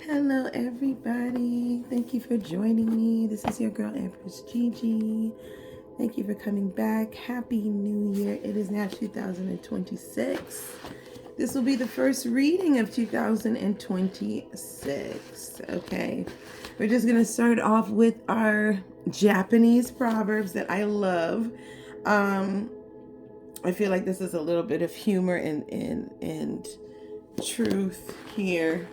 Hello everybody, thank you for joining me. This is your girl Empress Gigi. Thank you for coming back. Happy New Year. It is now 2026. This will be the first reading of 2026. Okay, we're just gonna start off with our Japanese proverbs that I love. I feel like this is a little bit of humor and truth here.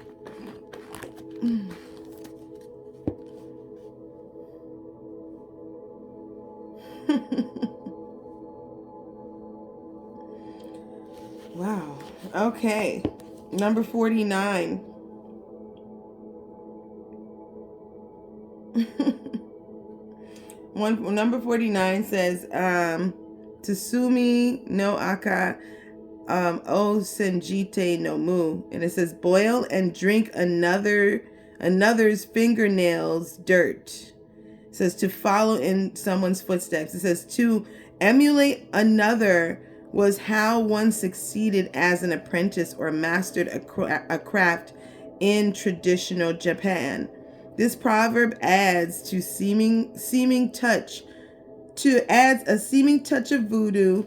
Wow. Okay. Number 49. Number 49 says, Tsumi no aka o senjite no mu. And it says, boil and drink another's fingernails dirt. It says to follow in someone's footsteps. It says to emulate another was how one succeeded as an apprentice or mastered a craft in traditional Japan. This proverb adds a seeming touch of voodoo,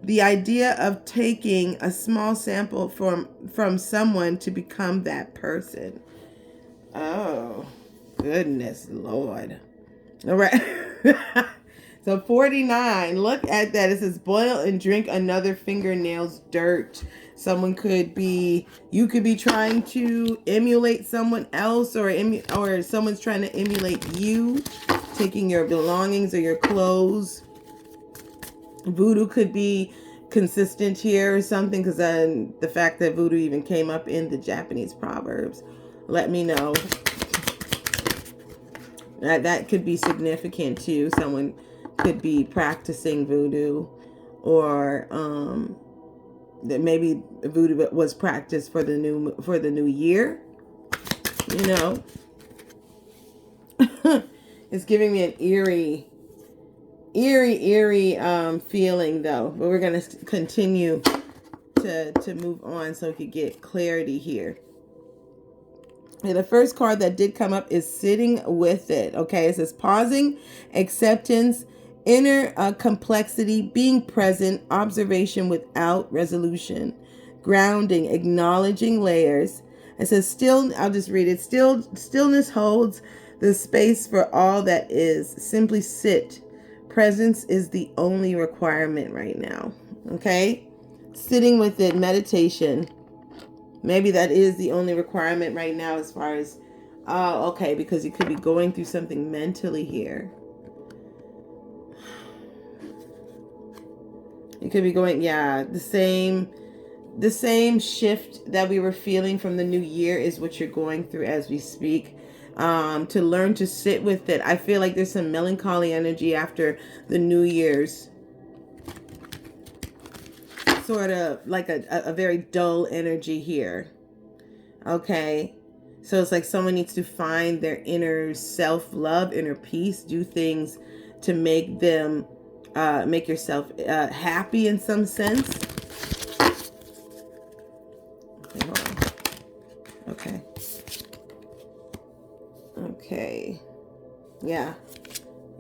the idea of taking a small sample from someone to become that person. Oh, goodness Lord. All right. So 49, look at that. It says boil and drink another fingernail's dirt. You could be trying to emulate someone else, or someone's trying to emulate you, taking your belongings or your clothes. Voodoo could be consistent here or something, because the fact that voodoo even came up in the Japanese proverbs, let me know. That could be significant too. Someone could be practicing voodoo, or that maybe voodoo was practiced for the new year. You know, it's giving me an eerie feeling though. But we're gonna continue to move on so we could get clarity here. And the first card that did come up is sitting with it. Okay, it says pausing, acceptance, inner complexity, being present, observation without resolution, grounding, acknowledging layers. It says I'll just read it. Stillness holds the space for all that is. Simply sit. Presence is the only requirement right now. Okay, sitting with it, meditation. Maybe that is the only requirement right now, as far as, okay, because you could be going through something mentally here. You could be going, the same shift that we were feeling from the new year is what you're going through as we speak. To learn to sit with it. I feel like there's some melancholy energy after the New Year's. Sort of like a very dull energy here. Okay, so it's like someone needs to find their inner self-love, inner peace, do things to make them make yourself happy in some sense. Okay, hold on. Okay, yeah,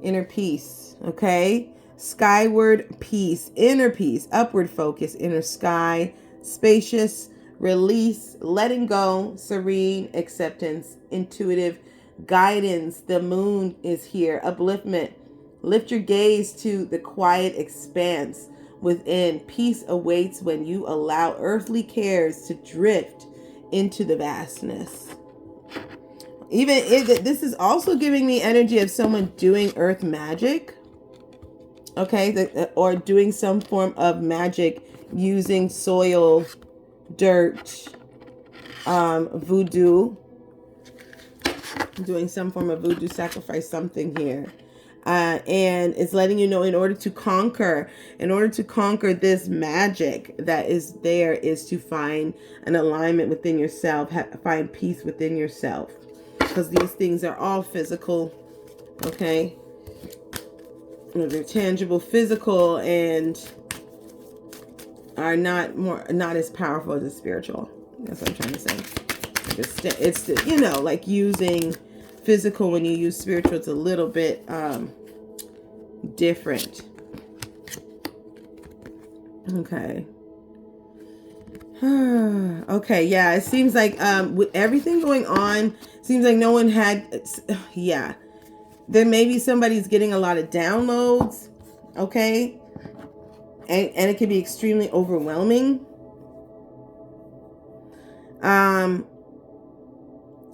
inner peace. Okay, skyward peace, inner peace, upward focus, inner sky, spacious, release, letting go, serene, acceptance, intuitive guidance. The moon is here. Upliftment. Lift your gaze to the quiet expanse within. Peace awaits when you allow earthly cares to drift into the vastness. This is also giving me energy of someone doing earth magic. Okay, or doing some form of magic using soil, dirt, voodoo, doing some form of voodoo sacrifice, something here. And it's letting you know, in order to conquer this magic that is there, is to find an alignment within yourself, find peace within yourself, because these things are all physical. Okay, they're tangible, physical, and are not as powerful as the spiritual. That's what I'm trying to say. It's you know, like using physical when you use spiritual, it's a little bit different. Okay. Okay, yeah, it seems like with everything going on, seems like no one had, yeah, there may be somebody's getting a lot of downloads, okay, and it can be extremely overwhelming.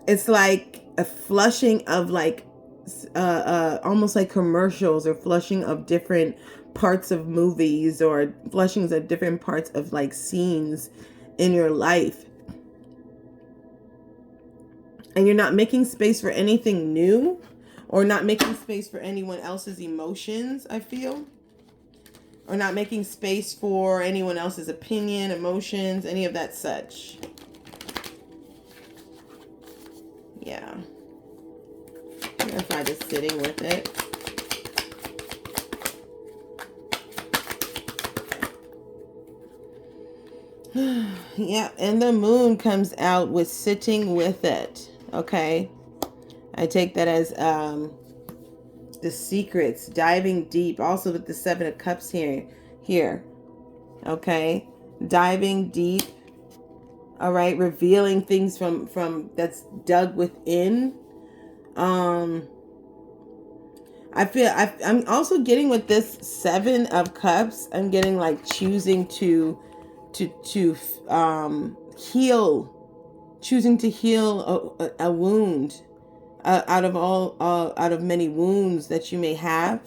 It's like a flushing of like almost like commercials, or flushing of different parts of movies, or flushings of different parts of like scenes in your life, and you're not making space for anything new, or not making space for anyone else's emotions, I feel, or not making space for anyone else's opinion, emotions, any of that such. Yeah. I'm gonna try just sitting with it. Yeah, and the moon comes out with sitting with it. Okay. I take that as the secrets, diving deep. Also with the 7 of Cups here. Okay. Diving deep. All right, revealing things from that's dug within. I feel I'm also getting with this 7 of Cups. I'm getting like choosing to heal, choosing to heal a wound out of many wounds that you may have,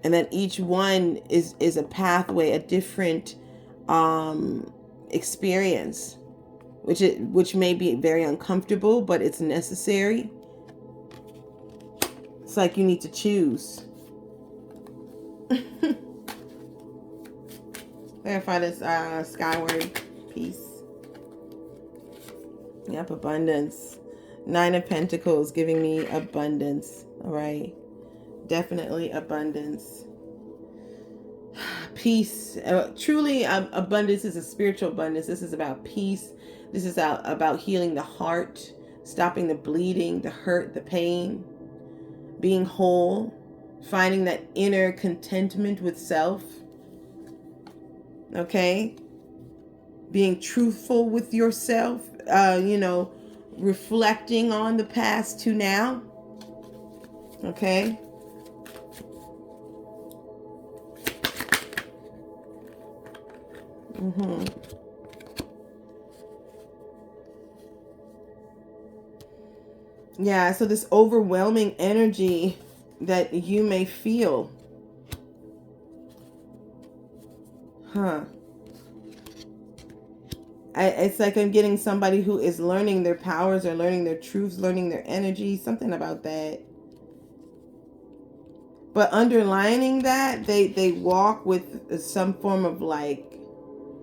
and that each one is a pathway, a different experience, which may be very uncomfortable, but it's necessary. It's like you need to choose. Verify this Skyward piece. Yep, abundance. 9 of Pentacles giving me abundance. All right. Definitely abundance. Peace. Truly, abundance is a spiritual abundance. This is about peace. This is about healing the heart, stopping the bleeding, the hurt, the pain, being whole, finding that inner contentment with self. Okay? Being truthful with yourself, reflecting on the past to now. Okay? Yeah, so this overwhelming energy that you may feel. It's like I'm getting somebody who is learning their powers, or learning their truths, learning their energy, something about that. But underlining that, they walk with some form of like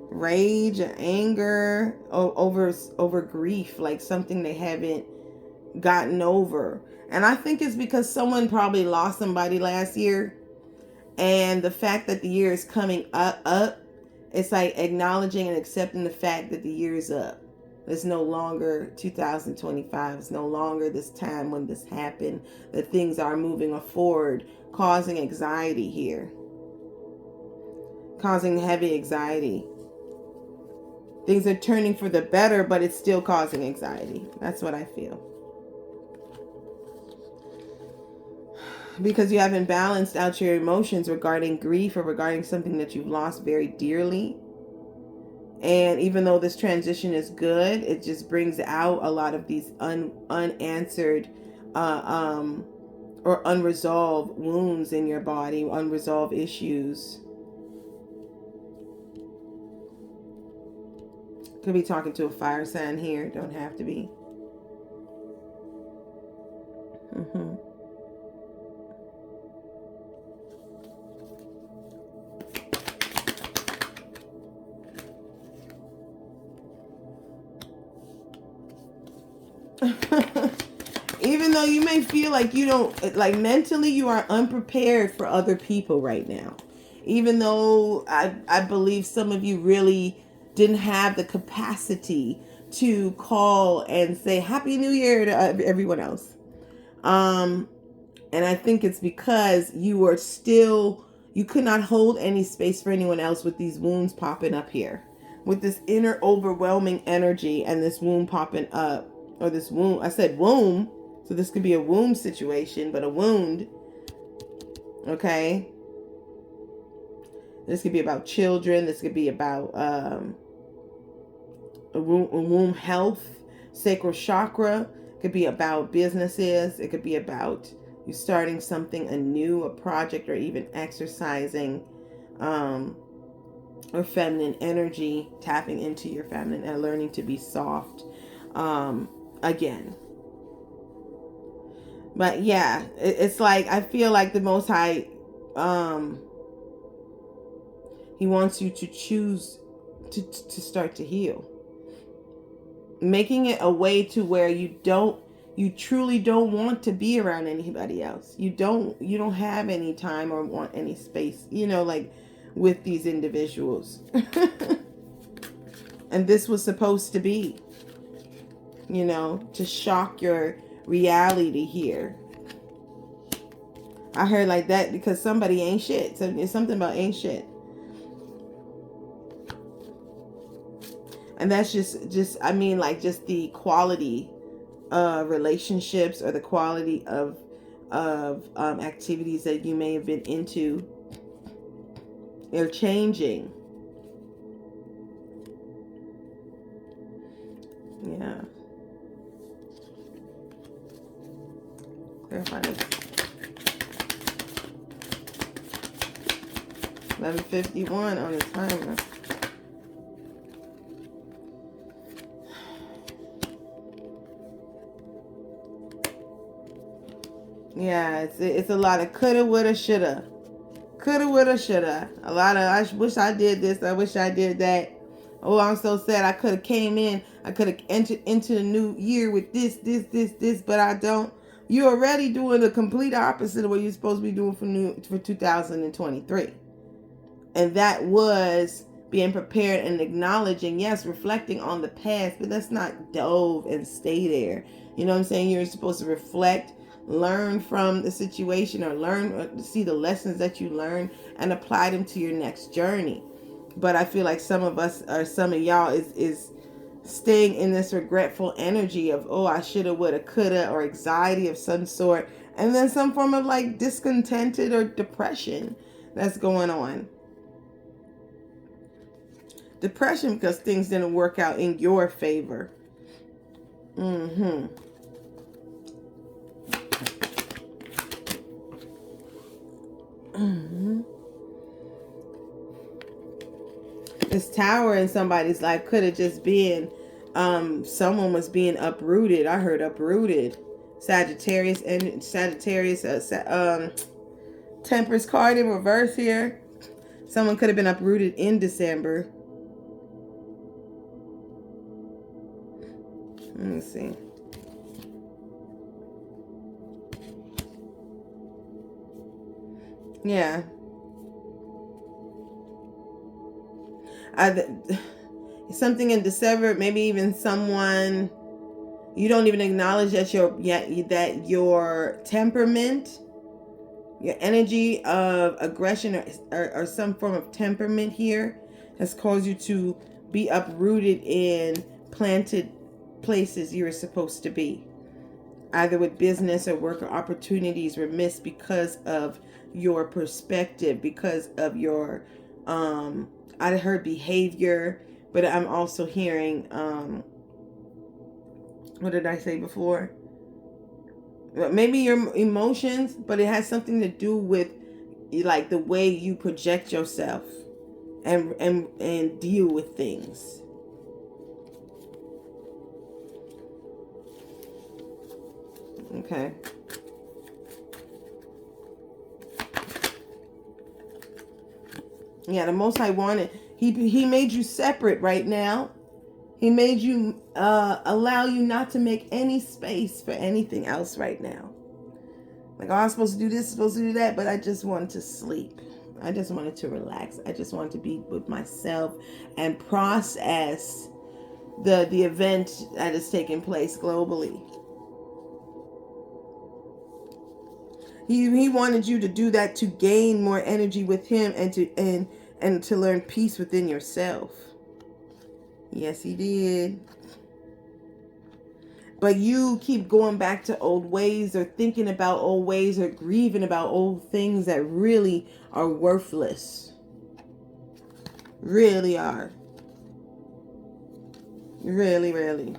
rage or anger over grief, like something they haven't gotten over. And I think it's because someone probably lost somebody last year, and the fact that the year is coming up, it's like acknowledging and accepting the fact that the year is up. It's no longer 2025. It's no longer this time when this happened. That things are moving forward, causing anxiety here. Causing heavy anxiety. Things are turning for the better, but it's still causing anxiety. That's what I feel. Because you haven't balanced out your emotions regarding grief, or regarding something that you've lost very dearly. And even though this transition is good, it just brings out a lot of these unanswered or unresolved wounds in your body, unresolved issues. Could be talking to a fire sign here. Don't have to be. Even though you may feel like you don't, like mentally you are unprepared for other people right now. Even though I believe some of you really didn't have the capacity to call and say Happy New Year to everyone else. And I think it's because you could not hold any space for anyone else with these wounds popping up here. With this inner overwhelming energy and this wound popping up. Or this wound. I said womb. So this could be a womb situation, but a wound. Okay. This could be about children. This could be about womb health, sacral chakra. It could be about businesses. It could be about you starting something anew, a project, or even exercising or feminine energy, tapping into your feminine and learning to be soft again. But yeah, it's like I feel like the Most High, He wants you to choose to start to heal. Making it a way to where you truly don't want to be around anybody else. You don't have any time or want any space, like with these individuals. And this was supposed to be, to shock your reality here. I heard like that because somebody ain't shit. So it's something about ain't shit. And that's just I mean, like, just the quality of relationships or the quality of activities that you may have been into. They're changing. Yeah. Clarify this. 11:51 on the timer. Yeah, it's a lot of coulda, woulda, shoulda. Coulda, woulda, shoulda. A lot of I wish I did this. I wish I did that. Oh, I'm so sad. I could have came in. I could have entered into the new year with this, but I don't. You're already doing the complete opposite of what you're supposed to be doing for 2023. And that was being prepared and acknowledging, yes, reflecting on the past, but let's not dove and stay there. You know what I'm saying? You're supposed to reflect, learn from the situation, or learn or see the lessons that you learn and apply them to your next journey. But I feel like some of us, or some of y'all, is staying in this regretful energy of, oh, I shoulda, woulda, coulda, or anxiety of some sort, and then some form of like discontented or depression that's going on. Depression because things didn't work out in your favor. This tower in somebody's life could have just been someone was being uprooted. I heard uprooted. Sagittarius and Sagittarius Temperance card in reverse here. Someone could have been uprooted in December. Let me see. Yeah. Something in December, maybe even someone you don't even acknowledge that your temperament, your energy of aggression or some form of temperament here has caused you to be uprooted in planted places you were supposed to be. Either with business or work or opportunities were missed because of your perspective, because of your I heard behavior, but I'm also hearing what did I say before? Maybe your emotions, but it has something to do with like the way you project yourself and deal with things. Okay. Yeah, the Most High wanted, he made you separate right now. He made you allow you not to make any space for anything else right now. Like, oh, I'm supposed to do this, supposed to do that, but I just wanted to sleep. I just wanted to relax. I just wanted to be with myself and process the event that is taking place globally. He wanted you to do that to gain more energy with him and to learn peace within yourself. Yes, he did. But you keep going back to old ways or thinking about old ways or grieving about old things that really are worthless. Really are. Really, really.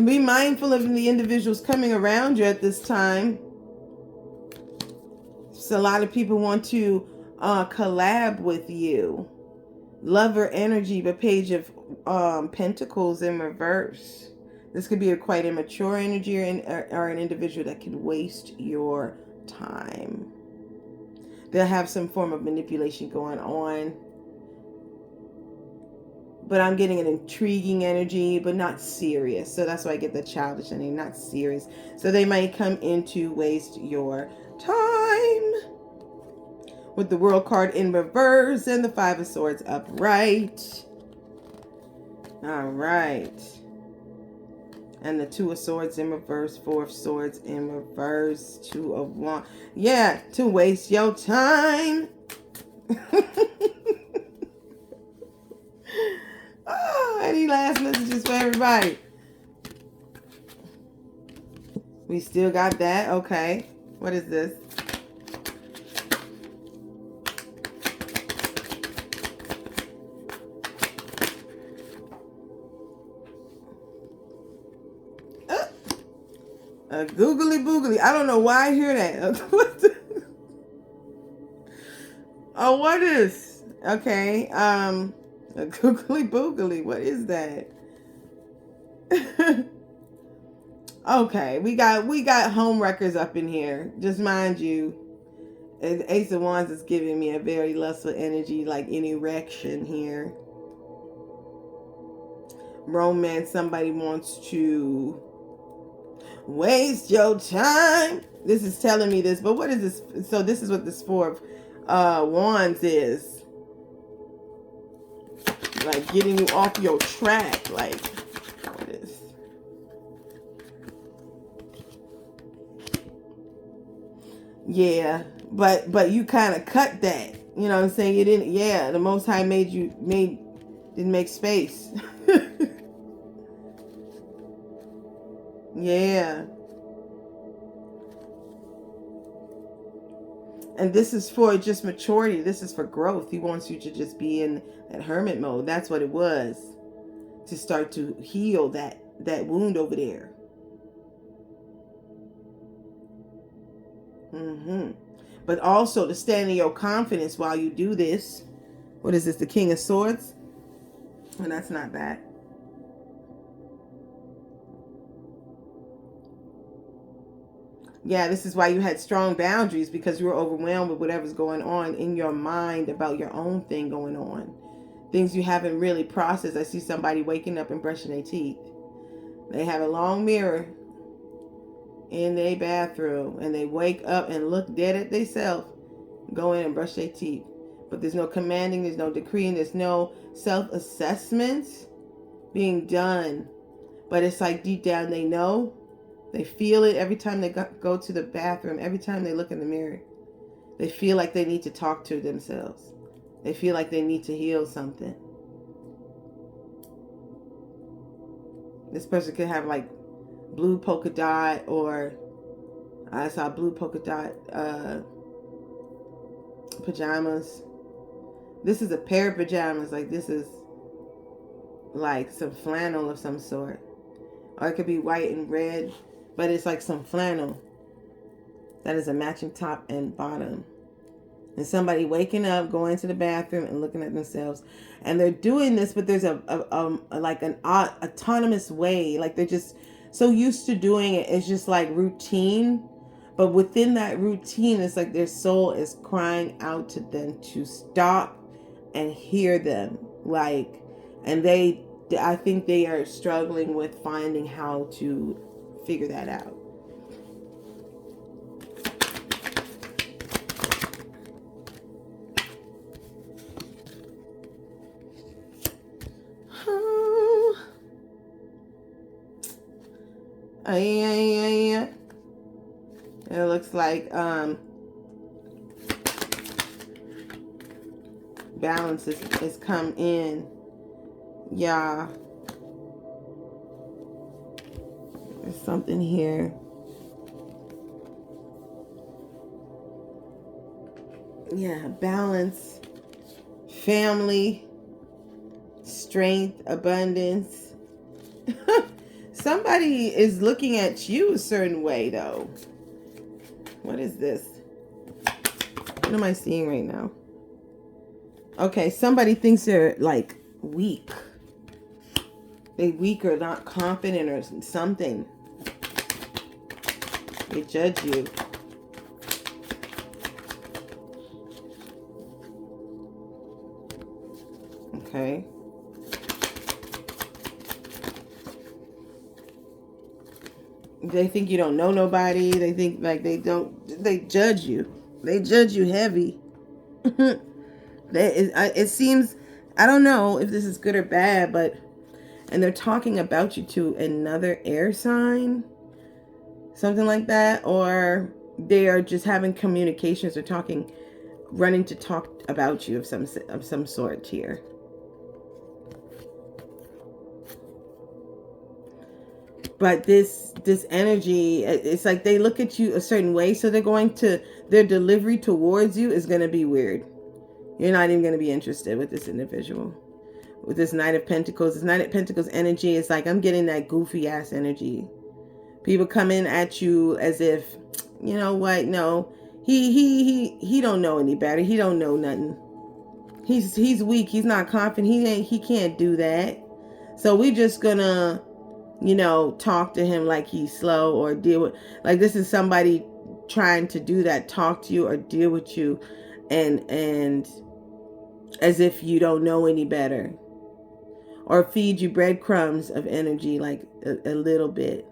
Be mindful of the individuals coming around you at this time. So a lot of people want to collab with you. Lover energy, the Page of Pentacles in reverse. This could be a quite immature energy or an individual that can waste your time. They'll have some form of manipulation going on. But I'm getting an intriguing energy, but not serious. So that's why I get the childish energy, not serious. So they might come in to waste your time. With the World card in reverse and the Five of Swords upright. All right. And the Two of Swords in reverse, Four of Swords in reverse, Two of Wands. Yeah, to waste your time. Oh, any last messages for everybody? We still got that. Okay. What is this? A googly boogly. I don't know why I hear that. Oh, what is? Okay. A googly boogly. What is that? Okay, we got home wreckers up in here. Just mind you, the Ace of Wands is giving me a very lustful energy, like an erection here. Romance. Somebody wants to waste your time. This is telling me this, but what is this? So this is what this Four of Wands is. Like getting you off your track. Like, what is? Yeah, but you kind of cut that. You know what I'm saying? You didn't. Yeah, the Most High didn't make space. Yeah. And this is for just maturity. This is for growth. He wants you to just be in that hermit mode. That's what it was. To start to heal that wound over there. But also to stand in your confidence while you do this. What is this? The King of Swords? And that's not that. Yeah, this is why you had strong boundaries, because you were overwhelmed with whatever's going on in your mind about your own thing going on. Things you haven't really processed. I see somebody waking up and brushing their teeth. They have a long mirror in their bathroom and they wake up and look dead at themselves, go in and brush their teeth. But there's no commanding, there's no decreeing, there's no self-assessment being done. But it's like deep down they know. They feel it every time they go to the bathroom, every time they look in the mirror. They feel like they need to talk to themselves. They feel like they need to heal something. This person could have like blue polka dot, or I saw blue polka dot pajamas. This is a pair of pajamas. Like this is like some flannel of some sort. Or it could be white and red. But it's like some flannel that is a matching top and bottom. And somebody waking up, going to the bathroom and looking at themselves. And they're doing this, but there's like an autonomous way. Like they're just so used to doing it. It's just like routine. But within that routine, it's like their soul is crying out to them to stop and hear them. Like, and I think they are struggling with finding how to figure that out. It looks like balance is come in. Yeah. There's something here. Yeah, balance, family, strength, abundance. Somebody is looking at you a certain way, though. What is this? What am I seeing right now? Okay, somebody thinks they're like weak. They weak or not confident or something. They judge you. Okay. They think you don't know nobody. They think like they judge you. They judge you heavy. It seems, I don't know if this is good or bad, but, and they're talking about you to another air sign, something like that, or they are just having communications or talking, running to talk about you of some sort here. But this energy, it's like they look at you a certain way, so they're going to, their delivery towards you is going to be weird. You're not even going to be interested with this individual. With this Knight of Pentacles, this Knight of Pentacles energy is like, I'm getting that goofy ass energy. People come in at you as if, you know what? No, he don't know any better. He don't know nothing. He's weak. He's not confident. He can't do that. So we just gonna, you know, talk to him like he's slow, or deal with, like this is somebody trying to do that, talk to you or deal with you, and as if you don't know any better, or feed you breadcrumbs of energy, like a little bit.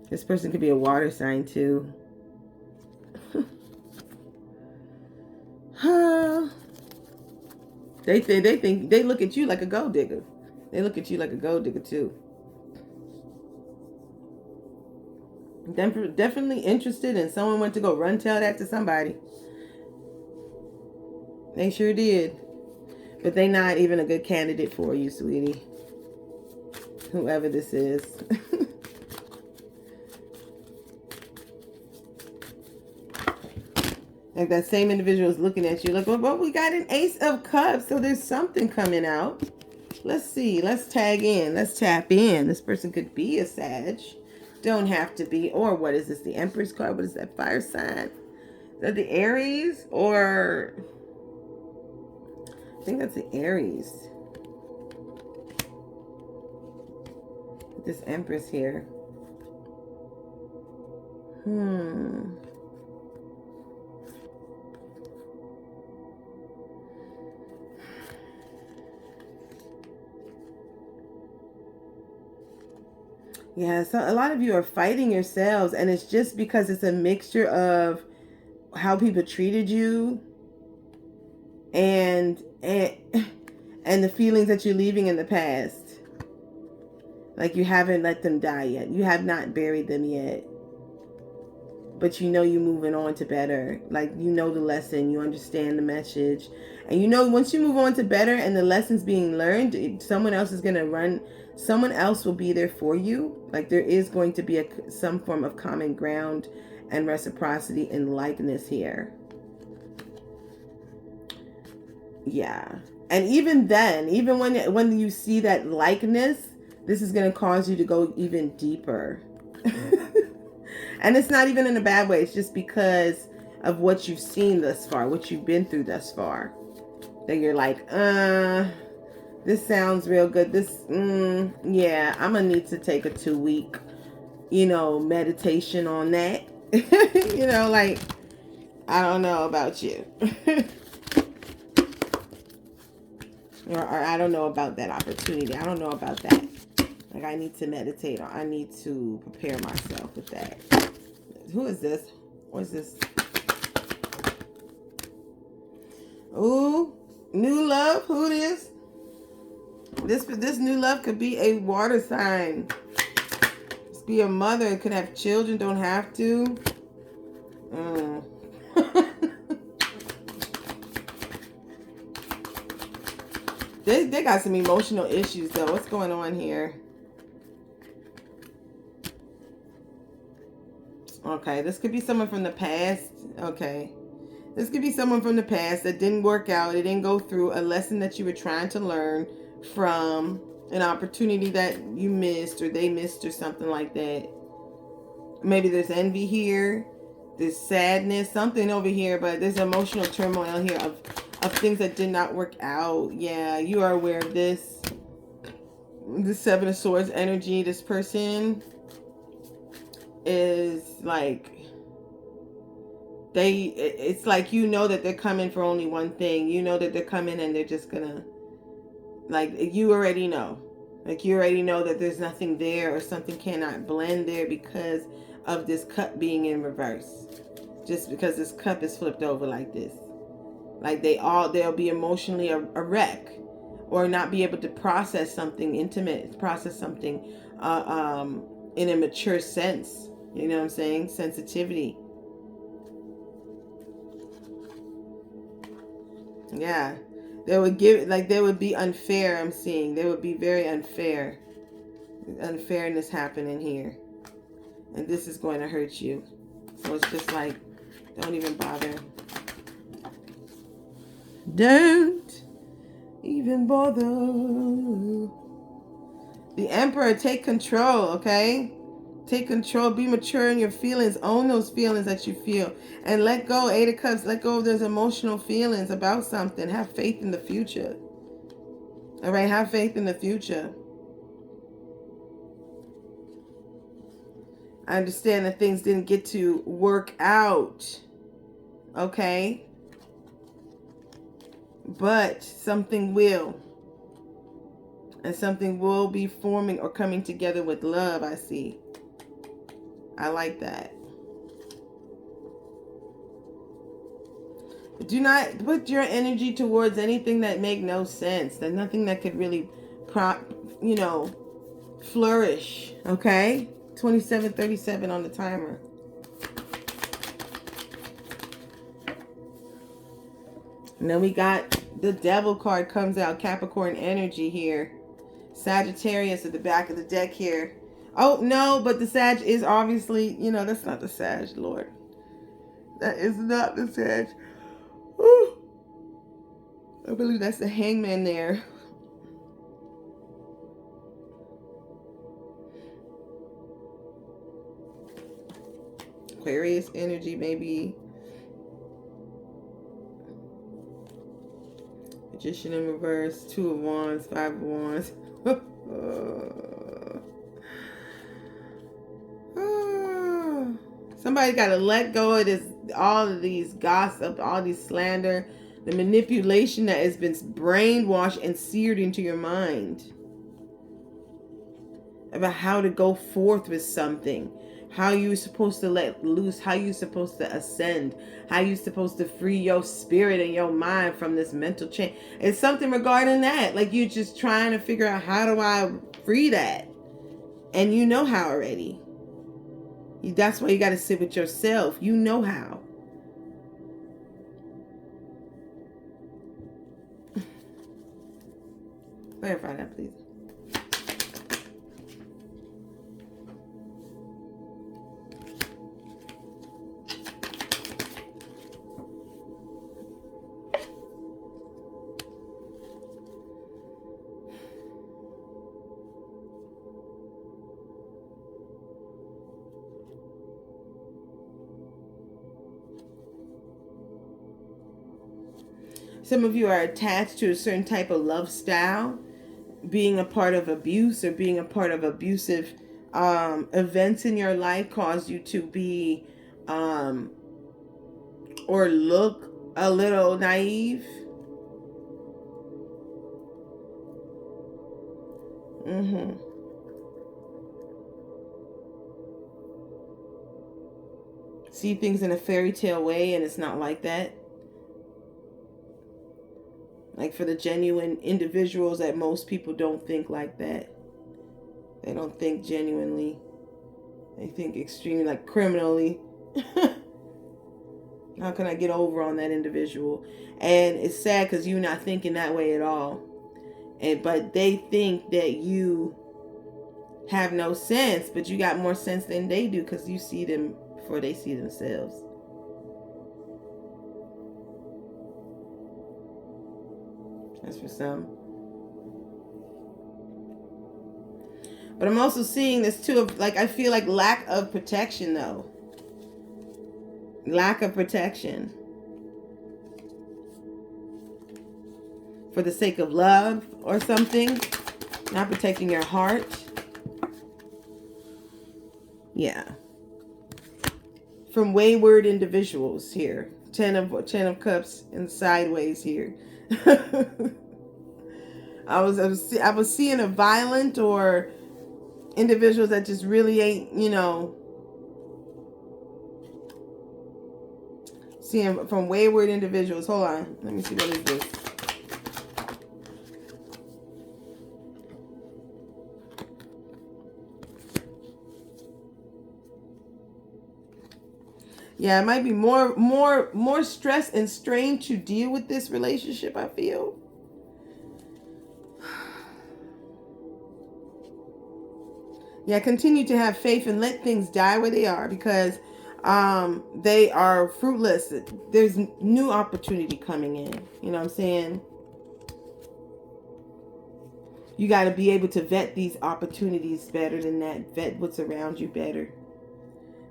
This person could be a water sign too. They think they look at you like a gold digger. They look at you like a gold digger too. Definitely interested, and someone went to go run tell that to somebody. They sure did. But they not even a good candidate for you, sweetie. Whoever this is. Like that same individual is looking at you like, well, we got an Ace of Cups, so there's something coming out. Let's see. Let's tag in. Let's tap in. This person could be a Sag. Don't have to be. Or what is this? The Empress card? What is that? Fire sign? Is that the Aries? Or I think that's the Aries. This Empress here. Yeah, so a lot of you are fighting yourselves, and it's just because it's a mixture of how people treated you and the feelings that you're leaving in the past. Like you haven't let them die yet. You have not buried them yet. But you know you're moving on to better. Like you know the lesson, you understand the message. And you know once you move on to better and the lesson's being learned, someone else is going to run. Someone else will be there for you. Like there is going to be some form of common ground and reciprocity and likeness here. Yeah. And even then, even when you see that likeness, this is going to cause you to go even deeper. And it's not even in a bad way. It's just because of what you've seen thus far, what you've been through thus far. That you're like, this sounds real good. This, yeah, I'm going to need to take a 2-week, meditation on that. Like, I don't know about you. or I don't know about that opportunity. I don't know about that. Like, I need to meditate, or I need to prepare myself with that. Who is this? What is this? Ooh, new love. Who it is? This new love could be a water sign. This be a mother. It could have children. Don't have to. They got some emotional issues though. What's going on here? Okay, this could be someone from the past. Okay. This could be someone from the past that didn't work out. It didn't go through a lesson that you were trying to learn from, an opportunity that you missed or they missed or something like that. Maybe there's envy here. There's sadness, something over here, but there's emotional turmoil here of things that did not work out. Yeah, you are aware of this. The Seven of Swords energy, this person is like, it's like, you know that they're coming for only one thing. You know that they're coming and they're just gonna, like, you already know. Like, you already know that there's nothing there or something cannot blend there because of this cup being in reverse. Just because this cup is flipped over like this. Like, they'll be emotionally a wreck or not be able to process something intimate, process something in a mature sense. You know what I'm saying? Sensitivity. Yeah. They would they would be unfair, I'm seeing. They would be very unfair. Unfairness happening here. And this is going to hurt you. So it's just like, don't even bother. Don't even bother. The Emperor, take control, okay? Take control. Be mature in your feelings. Own those feelings that you feel. And let go. Eight of Cups. Let go of those emotional feelings about something. Have faith in the future. All right? Have faith in the future. I understand that things didn't get to work out. Okay? But something will. And something will be forming or coming together with love, I see. I like that. Do not put your energy towards anything that make no sense. There's nothing that could really flourish. Okay? 27:37 on the timer. And then we got the Devil card comes out. Capricorn energy here. Sagittarius at the back of the deck here. Oh, no, but the Sag is obviously, that's not the Sag, Lord. That is not the Sag. Ooh. I believe that's the Hangman there. Aquarius energy, maybe. Magician in reverse. 2 of Wands, 5 of Wands. Somebody got to let go of this, all of these gossip, all these slander, the manipulation that has been brainwashed and seared into your mind about how to go forth with something, how you're supposed to let loose, how you're supposed to ascend, how you're supposed to free your spirit and your mind from this mental chain. It's something regarding that. Like, you're just trying to figure out, how do I free that? And you know how already. That's why you got to sit with yourself. You know how. Clarify that, please. Some of you are attached to a certain type of love style, being a part of abuse or being a part of abusive events in your life caused you to be or look a little naive. See things in a fairy tale way, and it's not like that. Like for the genuine individuals that most people don't think like that. They don't think genuinely. They think extremely, like criminally. How can I get over on that individual? And it's sad because you're not thinking that way at all. But they think that you have no sense, but you got more sense than they do because you see them before they see themselves. That's for some. But I'm also seeing this too of like, I feel like lack of protection though. Lack of protection. For the sake of love or something. Not protecting your heart. Yeah. From wayward individuals here. 10 of Cups and sideways here. I was seeing a violent or individuals that just really ain't, you know, seeing from wayward individuals. Hold on. Let me see, what is this? Yeah, it might be more stress and strain to deal with this relationship, I feel. Yeah, continue to have faith and let things die where they are because they are fruitless. There's new opportunity coming in. You know what I'm saying? You got to be able to vet these opportunities better than that. Vet what's around you better.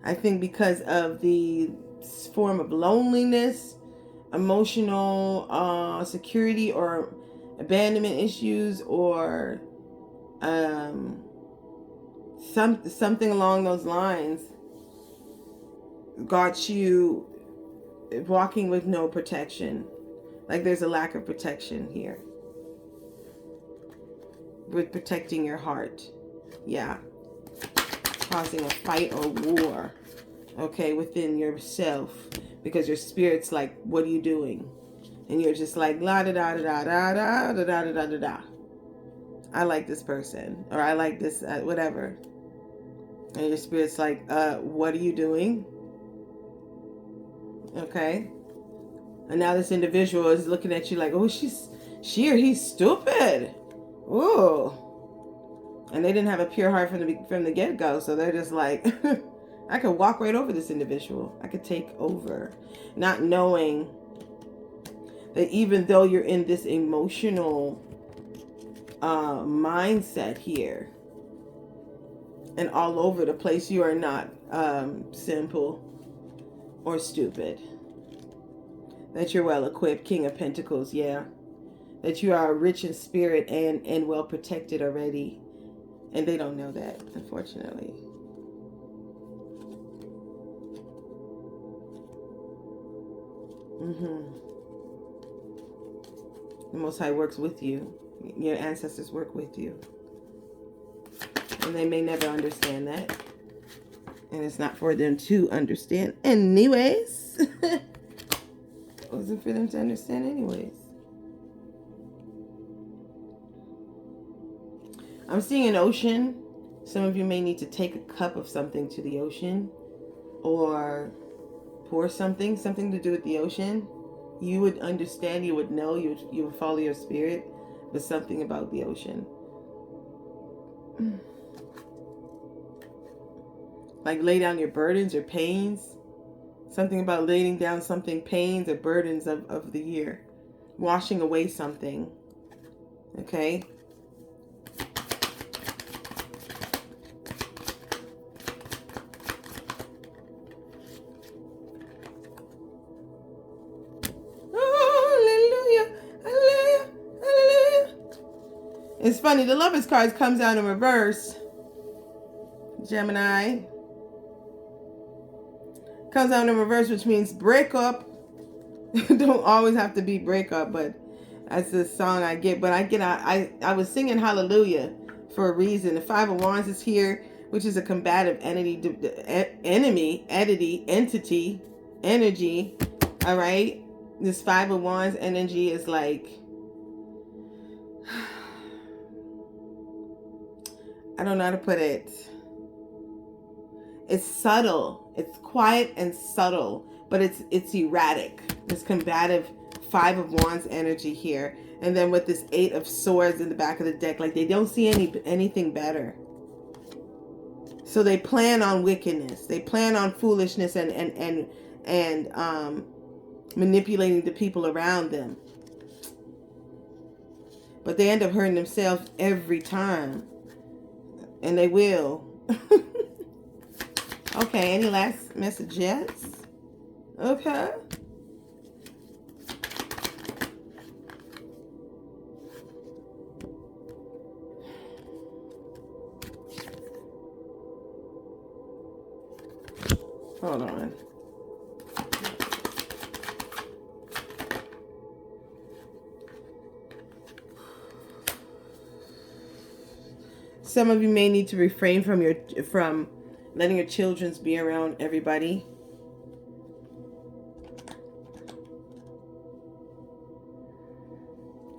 I think because of the form of loneliness, emotional security or abandonment issues or something along those lines got you walking with no protection. Like there's a lack of protection here. With protecting your heart. Yeah. Causing a fight or war, okay, within yourself, because your spirit's like, what are you doing? And you're just like, la da da da da da da da da da da da. I like this person, or I like this, whatever. And your spirit's like, what are you doing? Okay. And now this individual is looking at you like, oh, she or he's stupid. Ooh. And they didn't have a pure heart from the get-go. So they're just like, I could walk right over this individual. I could take over. Not knowing that even though you're in this emotional mindset here and all over the place, you are not simple or stupid. That you're well equipped. King of Pentacles, yeah. That you are rich in spirit and well protected already. And they don't know that, unfortunately. The Most High works with you. Your ancestors work with you. And they may never understand that. And it's not for them to understand anyways. It wasn't for them to understand anyways. I'm seeing an ocean. Some of you may need to take a cup of something to the ocean or pour something to do with the ocean. You would understand, you would know, you would follow your spirit, but something about the ocean. Like lay down your burdens, your pains. Something about laying down something, pains or burdens of the year. Washing away something. Okay? It's funny, the Lovers cards comes out in reverse. Gemini. Comes out in reverse, which means break up. Don't always have to be break up, but that's the song I get. But I was singing Hallelujah for a reason. The Five of Wands is here, which is a combative entity. All right. This Five of Wands energy is like I don't know how to put it. It's subtle. It's quiet and subtle, but it's erratic. This combative 5 of Wands energy here. And then with this 8 of Swords in the back of the deck, like they don't see anything better. So they plan on wickedness. They plan on foolishness and manipulating the people around them. But they end up hurting themselves every time. And they will. Okay, any last messages? Okay. Hold on. Some of you may need to refrain from letting your children be around everybody.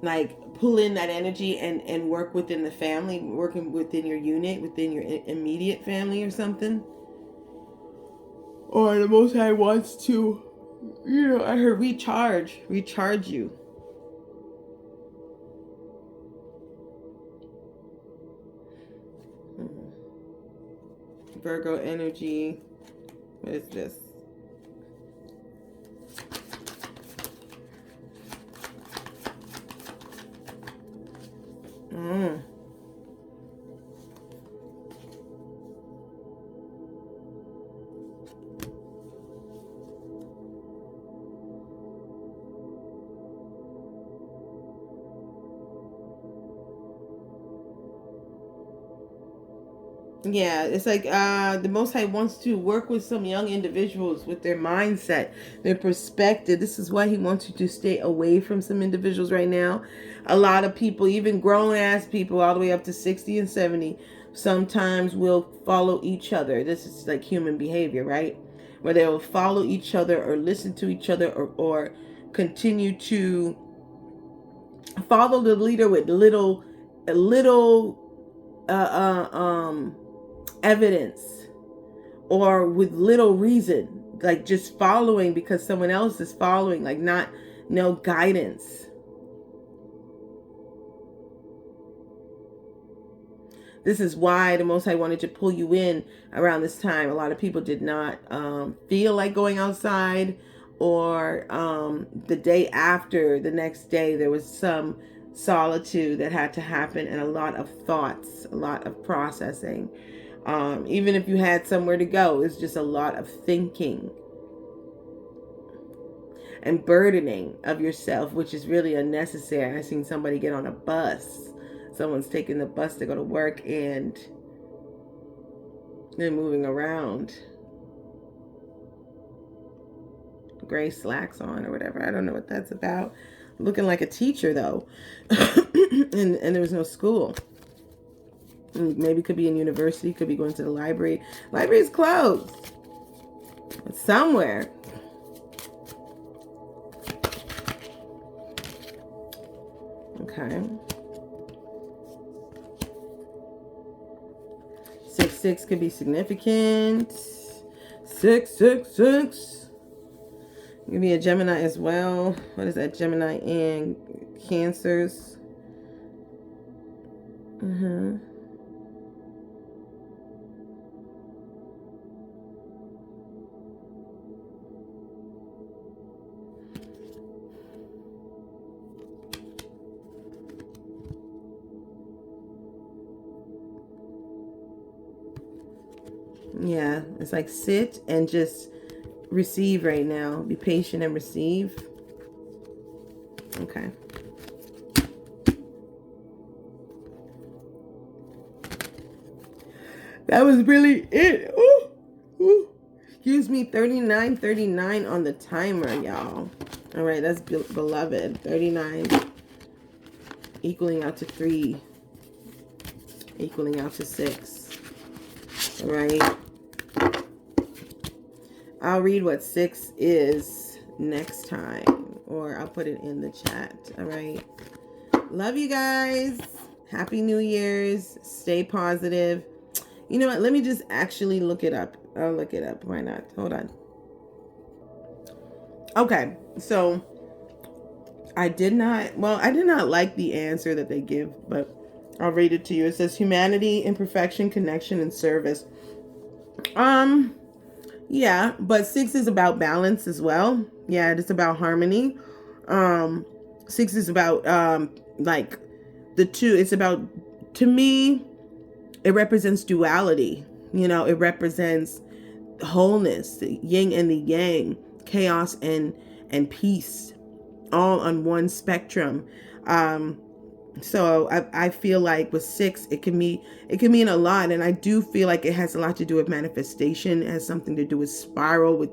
Like pull in that energy and work within the family, working within your unit, within your immediate family or something. Or the Most High wants to, I heard recharge you. Virgo energy. What is this? Yeah, it's like the Most High wants to work with some young individuals with their mindset, their perspective. This is why he wants you to stay away from some individuals right now. A lot of people, even grown-ass people all the way up to 60 and 70, sometimes will follow each other. This is like human behavior, right? Where they will follow each other or listen to each other or continue to follow the leader with little evidence or with little reason, like just following because someone else is following, like no guidance. This is why the Most High wanted to pull you in around this time. A lot of people did not feel like going outside, or the day after, the next day, there was some solitude that had to happen and a lot of thoughts, a lot of processing. Even if you had somewhere to go, it's just a lot of thinking and burdening of yourself, which is really unnecessary. I seen somebody get on a bus. Someone's taking the bus to go to work and they're moving around. Gray slacks on or whatever. I don't know what that's about. Looking like a teacher though. and there was no school. Maybe could be in university, could be going to the library. Library is closed. It's somewhere. Okay. 6 could be significant. 6. Give me a Gemini as well. What is that? Gemini and Cancers. Yeah, it's like sit and just receive right now. Be patient and receive. Okay. That was really it. Ooh. Excuse me, 39 on the timer, y'all. All right, that's beloved. 39 equaling out to 3, equaling out to 6. All right. I'll read what 6 is next time, or I'll put it in the chat. All right. Love you guys. Happy New Year's. Stay positive. You know what? Let me just actually look it up. I'll look it up. Why not? Hold on. Okay. So I did not like the answer that they give, but I'll read it to you. It says humanity, imperfection, connection, and service. Yeah, but 6 is about balance as well. Yeah, it's about harmony. 6 is about like the two. It's about, to me, it represents duality. You know, it represents wholeness, the yin and the yang, chaos and peace, all on one spectrum. So I feel like with 6, it can mean a lot, and I do feel like it has a lot to do with manifestation. It has something to do with spiral, with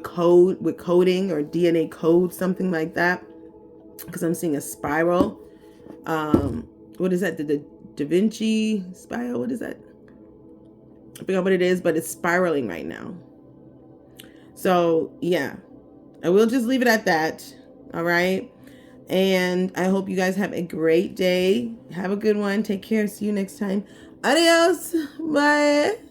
coding or DNA code, something like that. Because I'm seeing a spiral. What is that? The Da Vinci spiral? What is that? I forgot what it is, but it's spiraling right now. So yeah, I will just leave it at that. All right. And I hope you guys have a great day. Have a good one. Take care. See you next time. Adios. Bye.